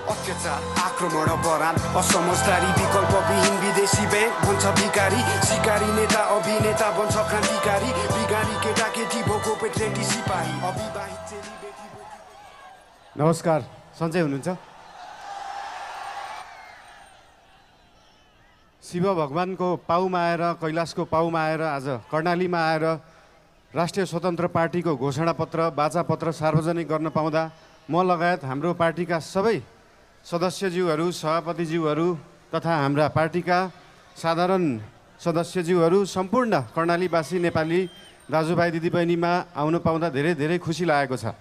अत्याचार आक्रमण बरान असमझदारी विकल्पविहीन विदेशी ब्याङ्क भन्छ भिकारी सिकारी नेता अभिनेता बन्छ क्रान्तिकारी बिगारी केटाकेटी भोको पेट्रेटी सिपाही अविवाहित चेलीबेटी। नमस्कार, सन्चै हुनुहुन्छ? शिव भगवानको पाउमा आएर, कैलाशको पाउमा आएर आज कर्णालीमा आएर राष्ट्रिय स्वतन्त्र पार्टीको घोषणापत्र वाचापत्र सार्वजनिक गर्न पाउँदा म लगायत हाम्रो पार्टीका सबै सदस्यज्यूहरू, सभापतिज्यूहरू तथा हाम्रा पार्टीका साधारण सदस्यज्यूहरू, सम्पूर्ण कर्णालीवासी नेपाली दाजुभाइ दिदीबहिनीमा आउन पाउँदा धेरै धेरै खुसी लागेको छ।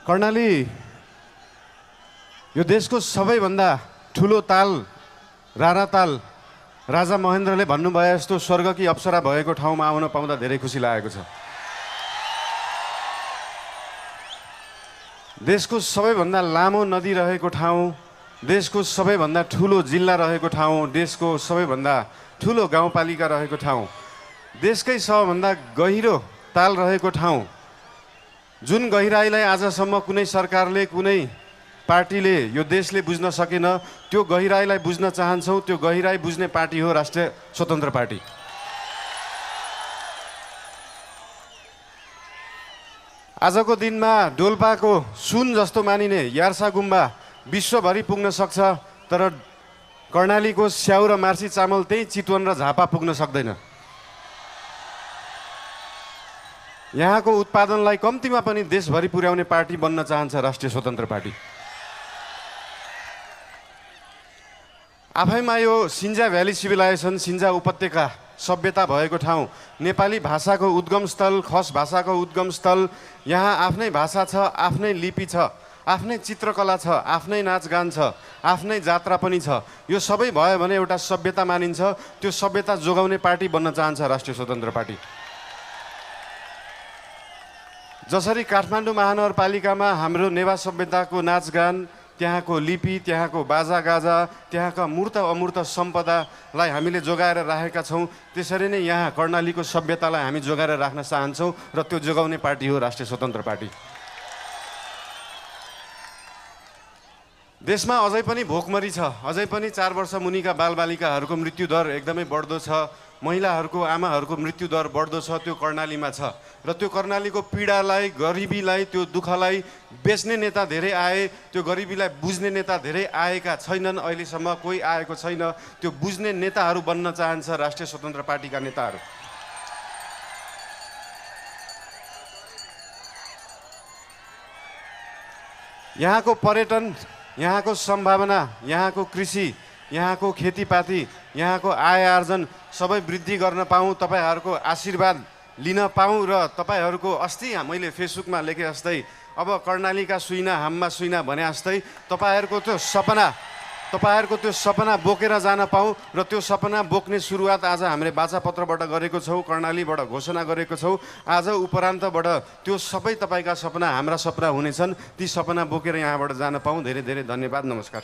कर्णाली यो देशको सबैभन्दा ठुलो ताल, रारा ताल, राजा महेन्द्रले भन्नुभए जस्तो स्वर्गकी अप्सरा भएको ठाउँमा आउन पाउँदा धेरै खुसी लागेको छ। देशको सबैभन्दा लामो नदी रहेको ठाउँ, देशको सबैभन्दा ठुलो जिल्ला रहेको ठाउँ, देशको सबैभन्दा ठुलो गाउँपालिका रहेको ठाउँ, देशकै सबभन्दा गहिरो ताल रहेको ठाउँ, जुन गहिराईलाई आजसम्म कुनै सरकारले, कुनै पार्टीले यो देशले बुझ्न सकेन, त्यो गहिराईलाई बुझ्न चाहन्छौँ। त्यो गहिराई बुझ्ने पार्टी हो राष्ट्रिय स्वतन्त्र पार्टी। आजको दिनमा डोल्पाको सुन जस्तो मानिने यार्सा गुम्बा विश्वभरि पुग्न सक्छ, तर कर्णालीको स्याउ र मार्सी चामल त्यही चितवन र झापा पुग्न सक्दैन। यहाँको उत्पादनलाई कम्तीमा पनि देशभरि पुर्याउने पार्टी बन्न चाहन्छ राष्ट्रिय स्वतन्त्र पार्टी। आफैमा यो सिन्जा भ्याली सिभिलाइजेसन, सिन्जा उपत्यका सभ्यता भएको ठाउँ, नेपाली भाषाको उद्गम स्थल, खस भाषाको उद्गम स्थल, यहाँ आफ्नै भाषा छ, आफ्नै लिपि छ, आफ्नै चित्रकला छ, आफ्नै नाचगान छ, आफ्नै जात्रा पनि छ। यो सबै भयो भने एउटा सभ्यता मानिन्छ। त्यो सभ्यता जोगाउने पार्टी बन्न चाहन्छ राष्ट्रिय स्वतन्त्र पार्टी। जसरी काठमाडौँ महानगरपालिकामा हाम्रो नेवा सभ्यताको नाचगान, त्यहाँको लिपि, त्यहाँको बाजागाजा, त्यहाँका मूर्त अमूर्त सम्पदालाई हामीले जोगाएर राखेका छौँ, त्यसरी नै यहाँ कर्णालीको सभ्यतालाई हामी जोगाएर राख्न चाहन्छौँ र त्यो जोगाउने पार्टी हो राष्ट्रिय स्वतन्त्र पार्टी। देशमा अझै पनि भोकमरी छ, अझै पनि 4 वर्ष मुनिका बालबालिकाहरूको मृत्युदर एकदमै बढ्दो छ, महिलाहरूको, आमाहरूको मृत्युदर बढ्दो छ। त्यो कर्णालीमा छ र त्यो कर्णालीको पीडालाई, गरिबीलाई, त्यो दुःखलाई बेच्ने नेता धेरै आए, त्यो गरिबीलाई बुझ्ने नेता धेरै आएका छैनन्। अहिलेसम्म कोही आएको छैन। त्यो बुझ्ने नेताहरू बन्न चाहन्छ राष्ट्रिय स्वतन्त्र पार्टीका नेताहरू। यहाँको पर्यटन, यहाँको सम्भावना, यहाँको कृषि, यहाँको खेतीपाती, यहाँको आय आर्जन सबै वृद्धि गर्न पाऊँ, तपाईँहरूको आशीर्वाद लिन पाऊँ र तपाईँहरूको अस्ति मैले फेसबुकमा लेखे जस्तै अब कर्णालीका सुइना हाममा सुइना भने जस्तै तपाईँहरूको त्यो सपना बोकेर जान पाऊँ र त्यो सपना बोक्ने सुरुवात आज हामीले वाचापत्रबाट गरेको छौँ, कर्णालीबाट घोषणा गरेको छौँ। आज उपरान्तबाट त्यो सबै तपाईँका सपना हाम्रा सपना हुनेछन्। ती सपना बोकेर यहाँबाट जान पाऊँ। धेरै धेरै धन्यवाद। नमस्कार।